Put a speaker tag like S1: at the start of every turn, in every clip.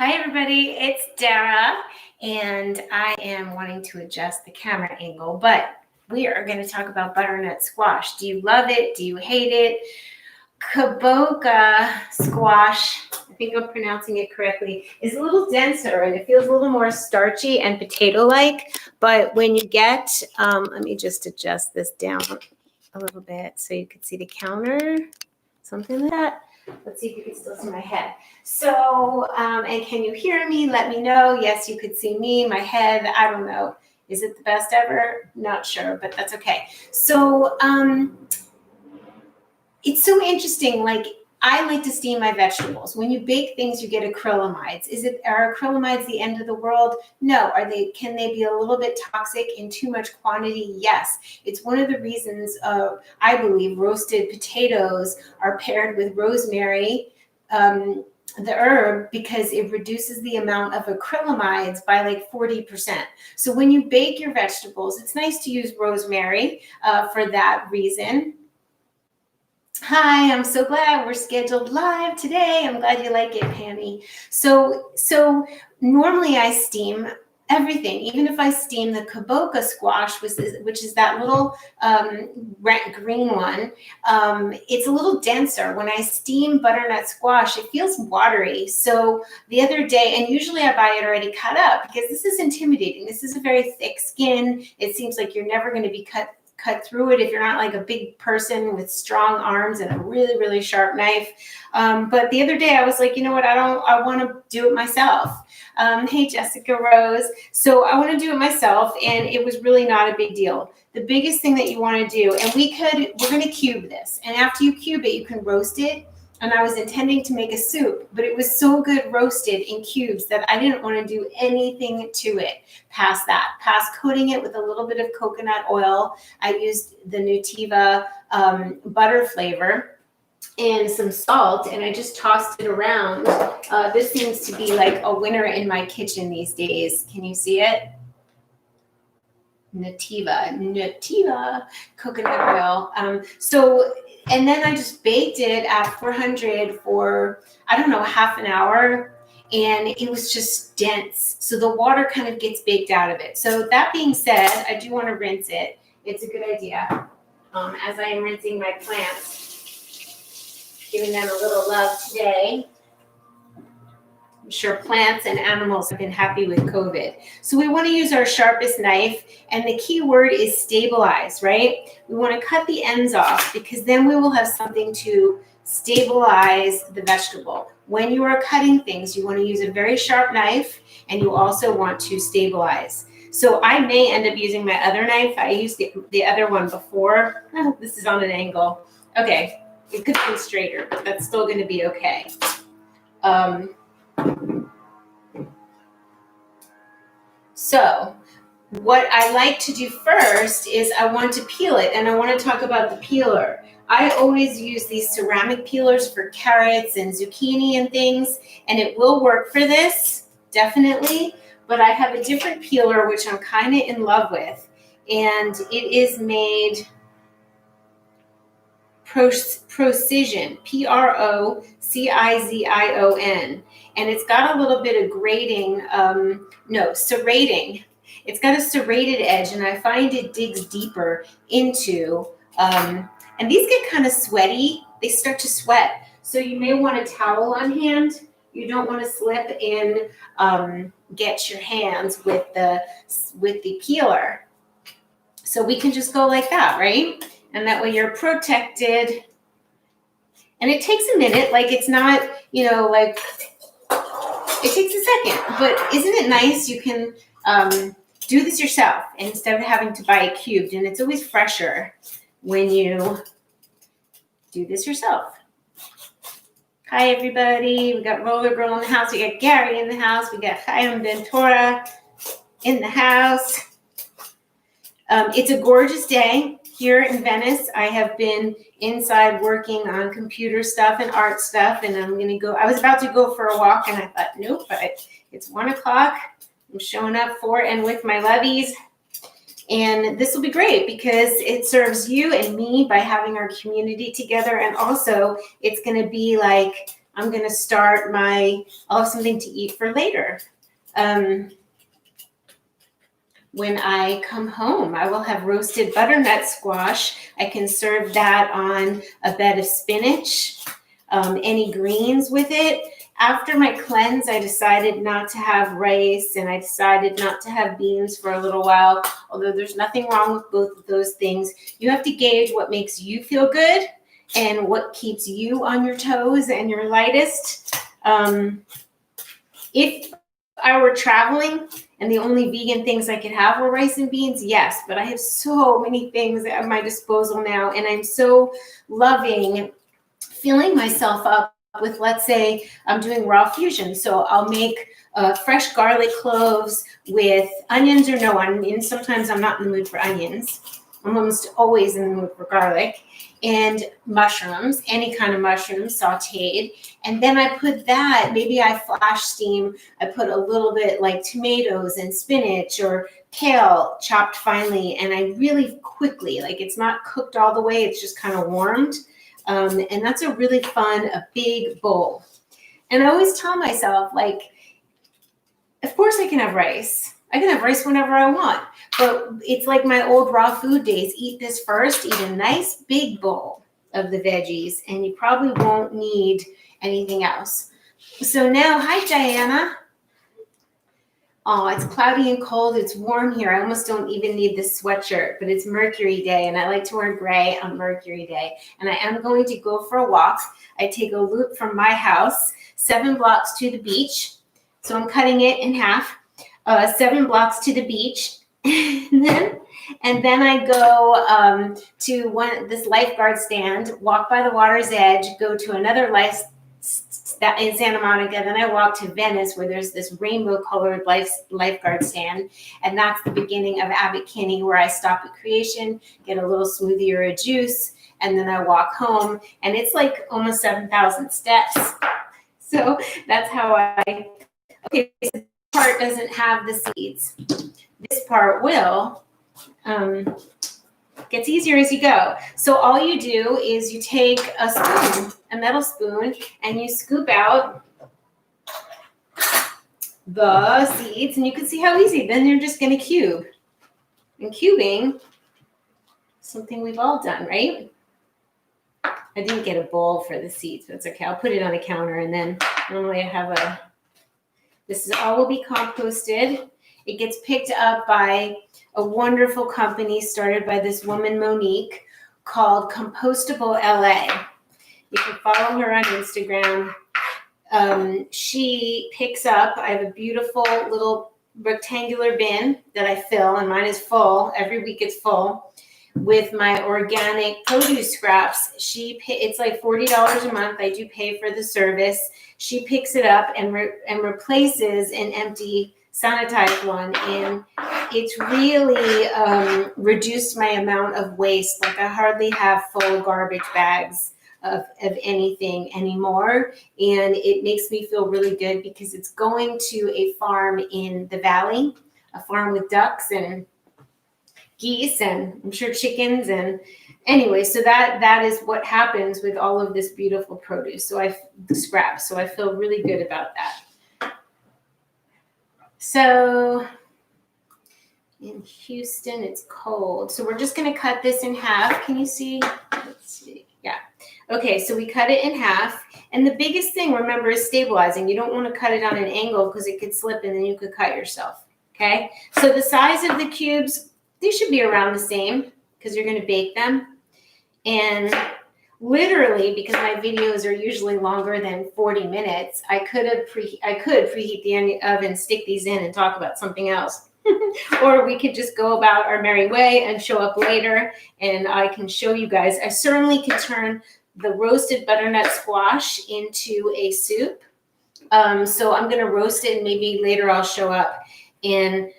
S1: Hi everybody, it's Dara, and I am wanting to adjust the camera angle, but we are going to talk about butternut squash. Do you love it? Do you hate it? Kaboka squash, I think I'm pronouncing it correctly, is a little denser and it feels a little more starchy and potato-like, but when you get, let me just adjust this down a little bit so you can see the counter, something like that. Let's see if you can still see my head. So, and can you hear me? Let me know. Yes, you could see me, my head. I don't know. Is it the best ever? Not sure, but that's okay. So, it's so interesting. Like, I like to steam my vegetables. When you bake things, you get acrylamides. Are acrylamides the end of the world? No. Can they be a little bit toxic in too much quantity? Yes. It's one of the reasons I believe roasted potatoes are paired with rosemary, the herb, because it reduces the amount of acrylamides by like 40%. So when you bake your vegetables, it's nice to use rosemary for that reason. Hi, I'm so glad we're scheduled live today. I'm glad you like it, Pammy. So normally I steam everything, even if I steam the kaboka squash, which is that little green one. It's a little denser. When I steam butternut squash, it feels watery. So the other day, and usually I buy it already cut up because this is intimidating. This is a very thick skin. It seems like you're never going to be cut through it if you're not like a big person with strong arms and a really, really sharp knife. But the other day I was like, you know what? I want to do it myself. Hey, Jessica Rose. So I want to do it myself, and it was really not a big deal. The biggest thing that you want to do, and we're going to cube this. And after you cube it, you can roast it. And I was intending to make a soup, but it was so good roasted in cubes that I didn't want to do anything to it past coating it with a little bit of coconut oil. I used the Nutiva butter flavor and some salt, and I just tossed it around. This seems to be like a winner in my kitchen these days. Can you see it? Nutiva coconut oil. And then I just baked it at 400 for, I don't know, half an hour, and it was just dense. So the water kind of gets baked out of it. So that being said, I do want to rinse it. It's a good idea. As I am rinsing my plants, giving them a little love today. I'm sure plants and animals have been happy with COVID. So we want to use our sharpest knife, and the key word is stabilize, right? We want to cut the ends off because then we will have something to stabilize the vegetable. When you are cutting things, you want to use a very sharp knife, and you also want to stabilize. So I may end up using my other knife. I used the other one before. Oh, this is on an angle. Okay, it could be straighter, but that's still going to be okay. So what I like to do first is I want to peel it, and I want to talk about the peeler. I always use these ceramic peelers for carrots and zucchini and things, and it will work for this, definitely, but I have a different peeler which I'm kind of in love with, and it is made Procision, Procizion, and it's got a little bit of serrating. It's got a serrated edge, and I find it digs deeper into, and these get kind of sweaty. They start to sweat, so you may want a towel on hand. You don't want to slip and get your hands with the peeler. So we can just go like that, right? And that way you're protected. And it takes a minute. Like, it's not, like, it takes a second. But isn't it nice? You can do this yourself instead of having to buy it cubed. And it's always fresher when you do this yourself. Hi, everybody. We got Roller Girl in the house. We got Gary in the house. We got Chaim Ventura in the house. It's a gorgeous day. Here in Venice, I have been inside working on computer stuff and art stuff, and I was about to go for a walk, and I thought, nope, it's 1 o'clock. I'm showing up for and with my levies, and this will be great because it serves you and me by having our community together, and also it's going to be like I'm going to start I'll have something to eat for later. When I come home, I will have roasted butternut squash. I can serve that on a bed of spinach, any greens with it. After my cleanse, I decided not to have rice, and I decided not to have beans for a little while, although there's nothing wrong with both of those things. You have to gauge what makes you feel good and what keeps you on your toes and your lightest. If I were traveling and the only vegan things I could have were rice and beans, yes, but I have so many things at my disposal now, and I'm so loving filling myself up with, let's say I'm doing raw fusion. So I'll make fresh garlic cloves with onions or no onions. Sometimes I'm not in the mood for onions. I'm almost always in the mood for garlic, and mushrooms, any kind of mushrooms sauteed. And then I put that, maybe I flash steam, I put a little bit like tomatoes and spinach or kale chopped finely. And I really quickly, like it's not cooked all the way, it's just kind of warmed. And that's a really fun, a big bowl. And I always tell myself, like, of course I can have rice. I can have rice whenever I want. But it's like my old raw food days. Eat this first, eat a nice big bowl of the veggies, and you probably won't need anything else. So now, hi, Diana. Oh, it's cloudy and cold. It's warm here. I almost don't even need this sweatshirt, but it's Mercury Day, and I like to wear gray on Mercury Day. And I am going to go for a walk. I take a loop from my house, 7 blocks to the beach. So I'm cutting it in half, 7 blocks to the beach. and then I go to this lifeguard stand, walk by the water's edge, go to another in Santa Monica. Then I walk to Venice, where there's this rainbow-colored lifeguard stand, and that's the beginning of Abbot Kinney, where I stop at Creation, get a little smoothie or a juice, and then I walk home, and it's like almost 7,000 steps. So that's how okay, so this part doesn't have the seeds. This part will. Gets easier as you go. So all you do is you take a spoon, a metal spoon, and you scoop out the seeds, and you can see how easy. Then you're just going to cube. And cubing, something we've all done, right? I didn't get a bowl for the seeds, but it's okay. I'll put it on the counter, and then normally I have this is all will be composted. It gets picked up by a wonderful company started by this woman, Monique, called Compostable LA. You can follow her on Instagram. She picks up, I have a beautiful little rectangular bin that I fill, and mine is full. Every week it's full with my organic produce scraps. It's like $40 a month. I do pay for the service. She picks it up and replaces an empty sanitized one, and it's really reduced my amount of waste. Like I hardly have full garbage bags of anything anymore, and it makes me feel really good because it's going to a farm in the valley, a farm with ducks and geese and I'm sure chickens. And anyway, so that is what happens with all of this beautiful produce. So scraps. So I feel really good about that. So in Houston, it's cold. So we're just going to cut this in half. Can you see? Let's see. Yeah. Okay, so we cut it in half. And the biggest thing, remember, is stabilizing. You don't want to cut it on an angle because it could slip and then you could cut yourself. Okay? So the size of the cubes, they should be around the same because you're going to bake them. And literally, because my videos are usually longer than 40 minutes, I could preheat the oven, stick these in, and talk about something else. Or we could just go about our merry way and show up later, and I can show you guys. I certainly can turn the roasted butternut squash into a soup. So I'm going to roast it, and maybe later I'll show up and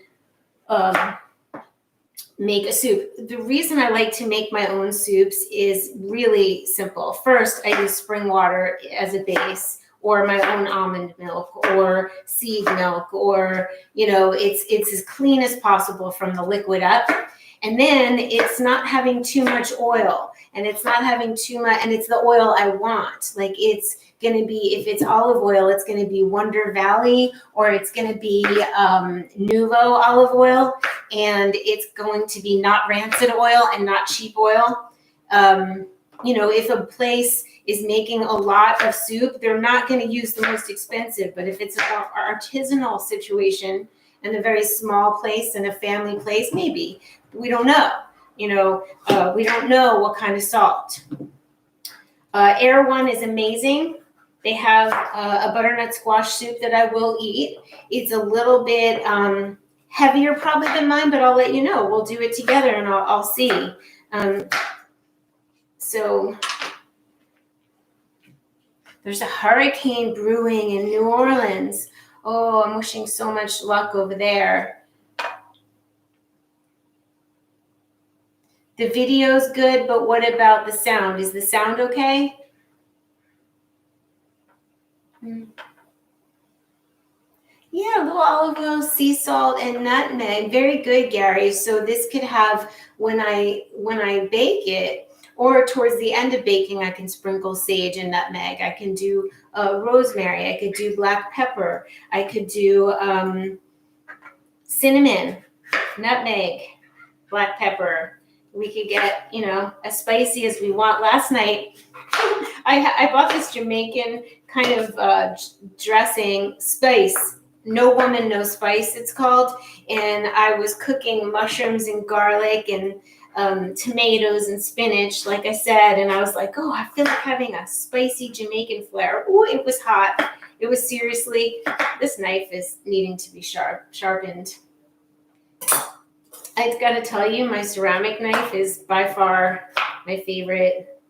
S1: make a soup. The reason I like to make my own soups is really simple. First, I use spring water as a base, or my own almond milk or seed milk, or, it's as clean as possible from the liquid up. And then it's not having too much oil, and it's not having too much, and it's the oil I want. Like it's going to be, if it's olive oil, it's going to be Wonder Valley, or it's going to be Nuvo olive oil, and it's going to be not rancid oil and not cheap oil. You know, if a place is making a lot of soup, they're not going to use the most expensive. But if it's an artisanal situation and a very small place and a family place, maybe. We don't know. You know, we don't know what kind of salt. Air One is amazing. They have a butternut squash soup that I will eat. It's a little bit heavier probably than mine, but I'll let you know. We'll do it together and I'll see. So there's a hurricane brewing in New Orleans. Oh, I'm wishing so much luck over there. The video's good, but what about the sound? Is the sound okay? Yeah, a little olive oil, sea salt, and nutmeg. Very good, Gary. So this could have, when I bake it, or towards the end of baking, I can sprinkle sage and nutmeg. I can do rosemary. I could do black pepper. I could do cinnamon, nutmeg, black pepper. We could get, you know, as spicy as we want. Last night, I bought this Jamaican kind of dressing, spice. No Woman, No Spice, it's called. And I was cooking mushrooms and garlic and tomatoes and spinach, like I said. And I was like, oh, I feel like having a spicy Jamaican flair. Oh, it was hot. It was seriously, this knife is needing to be sharpened. I've got to tell you, my ceramic knife is by far my favorite.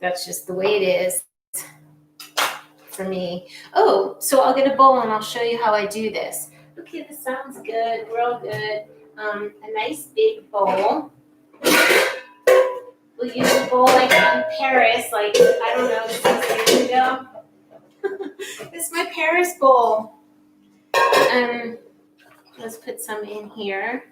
S1: That's just the way it is for me. Oh, so I'll get a bowl and I'll show you how I do this. Okay, this sounds good. We're all good. A nice big bowl. We'll use a bowl like in Paris, like, I don't know, this is years ago. This is my Paris bowl. Let's put some in here.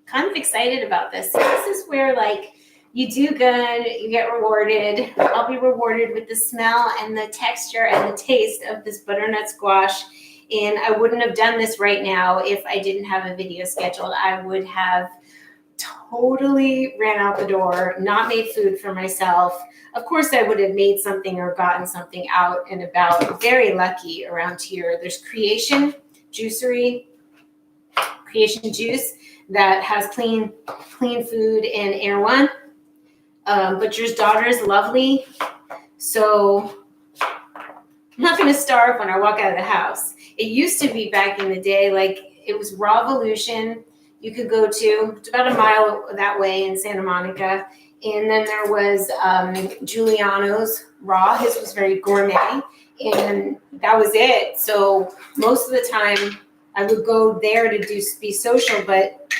S1: Kind of excited about this. So this is where, like, you do good, you get rewarded. I'll be rewarded with the smell and the texture and the taste of this butternut squash. And I wouldn't have done this right now if I didn't have a video scheduled. I would have totally ran out the door, not made food for myself. Of course, I would have made something or gotten something out and about. Very lucky around here. There's Creation Juicery, Creation Juice, that has clean food and Air One. Butcher's Daughter is lovely. So I'm not going to starve when I walk out of the house. It used to be back in the day, like it was Rawvolution. You could go to, it's about a mile that way in Santa Monica. And then there was Giuliano's Raw. His was very gourmet. And that was it. So most of the time I would go there to be social, but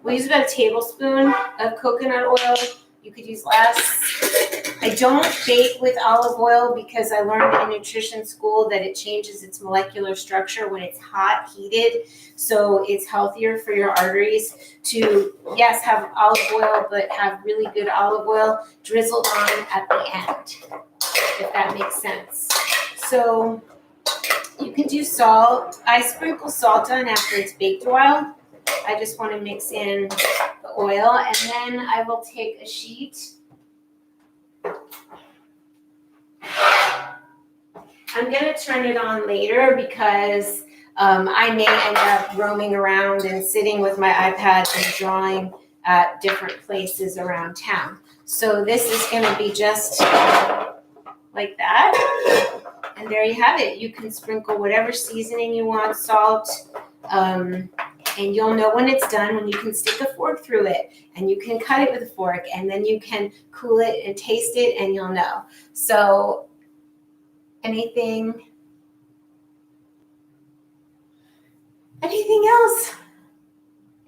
S1: we use about a tablespoon of coconut oil. You could use less. I don't bake with olive oil because I learned in nutrition school that it changes its molecular structure when it's hot, heated. So it's healthier for your arteries to, yes, have olive oil, but have really good olive oil drizzled on at the end, if that makes sense. So you can do salt. I sprinkle salt on after it's baked a while. I just want to mix in the oil, and then I will take a sheet. I'm going to turn it on later because I may end up roaming around and sitting with my iPad and drawing at different places around town. So this is going to be just like that. And there you have it. You can sprinkle whatever seasoning you want, salt, and you'll know when it's done when you can stick a fork through it and you can cut it with a fork and then you can cool it and taste it and you'll know. So anything else?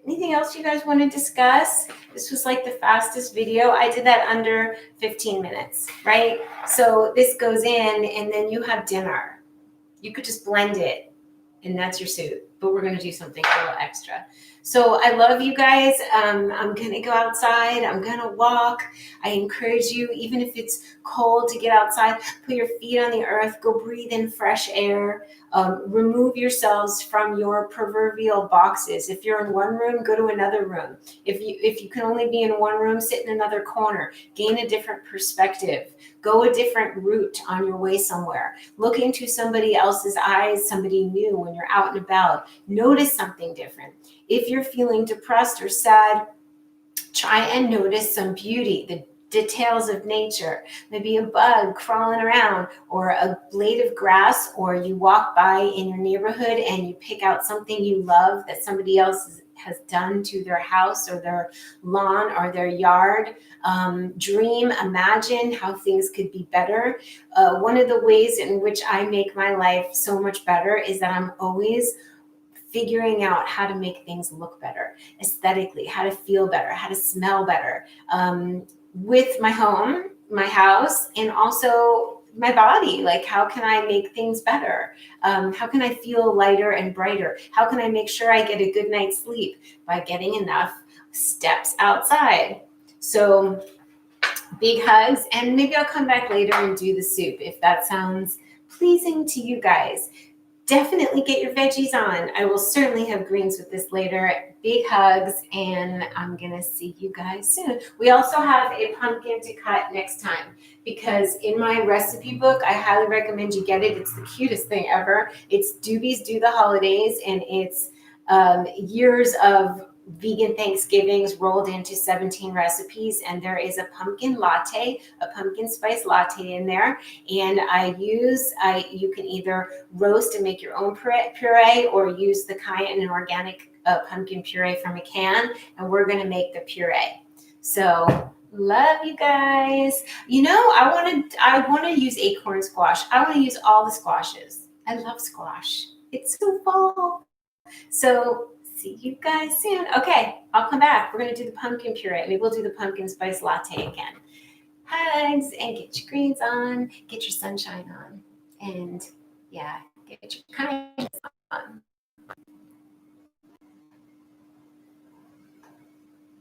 S1: Anything else you guys want to discuss? This was like the fastest video. I did that under 15 minutes, right? So this goes in and then you have dinner. You could just blend it and that's your soup. But we're going to do something a little extra. So I love you guys. I'm going to go outside. I'm going to walk. I encourage you, even if it's cold, to get outside, put your feet on the earth, go breathe in fresh air. Remove yourselves from your proverbial boxes. If you're in one room, go to another room. If you can only be in one room, sit in another corner. Gain a different perspective. Go a different route on your way somewhere. Look into somebody else's eyes, somebody new when you're out and about. Notice something different. If you're feeling depressed or sad, try and notice some beauty, the details of nature, maybe a bug crawling around or a blade of grass, or you walk by in your neighborhood and you pick out something you love that somebody else has done to their house or their lawn or their yard. Dream, imagine how things could be better. One of the ways in which I make my life so much better is that I'm always figuring out how to make things look better aesthetically, how to feel better, how to smell better, with my home, my house, and also my body. Like, how can I make things better? How can I feel lighter and brighter? How can I make sure I get a good night's sleep? By getting enough steps outside. So big hugs, and maybe I'll come back later and do the soup if that sounds pleasing to you guys. Definitely get your veggies on. I will certainly have greens with this later. Big hugs, and I'm gonna see you guys soon. We also have a pumpkin to cut next time, because in my recipe book, I highly recommend you get it. It's the cutest thing ever. It's Doobies Do the Holidays, and it's years of vegan Thanksgivings rolled into 17 recipes, and there is a pumpkin latte, a pumpkin spice latte in there. And you can either roast and make your own puree or use the cayenne and organic pumpkin puree from a can, and we're going to make the puree. So love you guys. You know, I want to use acorn squash. I want to use all the squashes. I love squash. It's so fall. So see you guys soon. Okay, I'll come back. We're going to do the pumpkin puree. Maybe we'll do the pumpkin spice latte again. Hugs, and get your greens on, get your sunshine on, and yeah, get your kindness on.